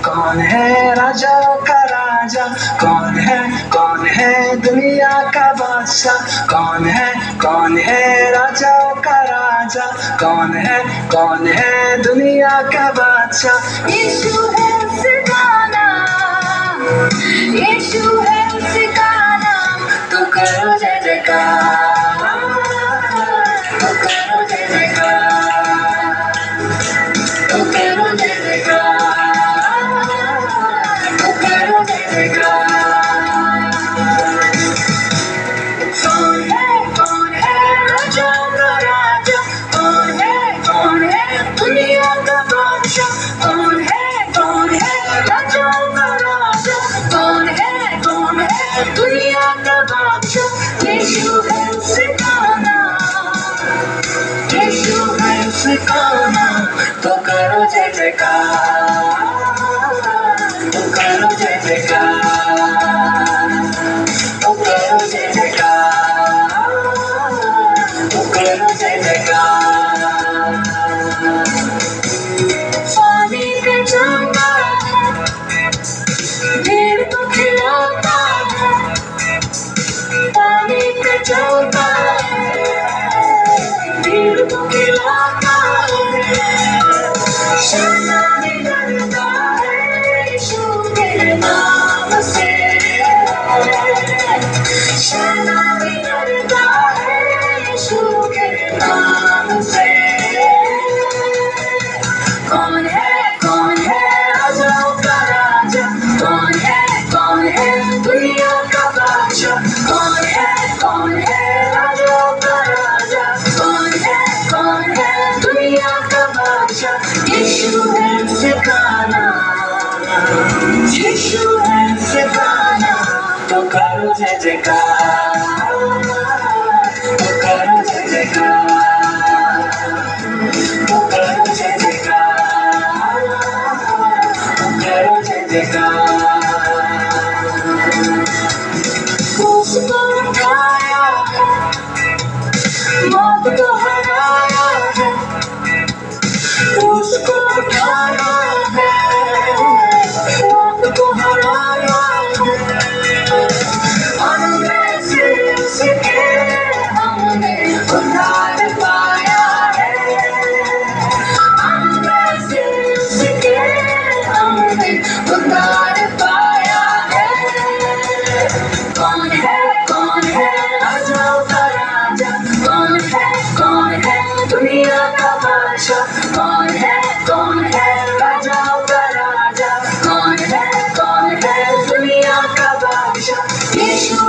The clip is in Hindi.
कौन है राजा का राजा, कौन है दुनिया का बादशाह, कौन है राजा का राजा, कौन है दुनिया का बादशाह। यीशु है उसका नाम, यीशु है उसका नाम, तो करो जय जयकार, तो करो जय जयकार, तो करो जय जयकार, तो करो जय जयकार। कौन है राजा का राजा, कौन है दुनिया का बादशाह, कौन है राजा का राजा, कौन है दुनिया का बादशाह। यीशु है उसका नाम, यीशु है उसका नाम, तो करो जय जयकार, तो करो जय जयकार, तो करो जय जयकार, तो करो जय जयकार। पानी पे चलता है, भीड़ को खिलाता है, पानी पे चलता है, भीड़ को खिलाता है। शर्मा नहीं डरता है यीशु के नाम से, शर्मा नहीं डरता है यीशु के नाम से। कौन है राजाओं का राजा, कौन है दुनिया का बादशाह, कौन है राजाओं का राजा, कौन है दुनिया का बादशाह। यीशु है उसका नाम, यीशु है उसका नाम, तो करो जय जयकार, तो करो जय जयकार, तो करो जय जयकार, तो करो जय जयकार। उसको उठाया है, मौत को हराया है, उसको उठाया है, मौत को हराया है। हमने से उसके हमने उद्धार पाया है, हमने से उसके हमने उद्धार पाया है। कौन है राजाओं का राजा, कौन है दुनिया का बादशाह, कौन है राजाओं का राजा, कौन है दुनिया का बादशाह। यीशु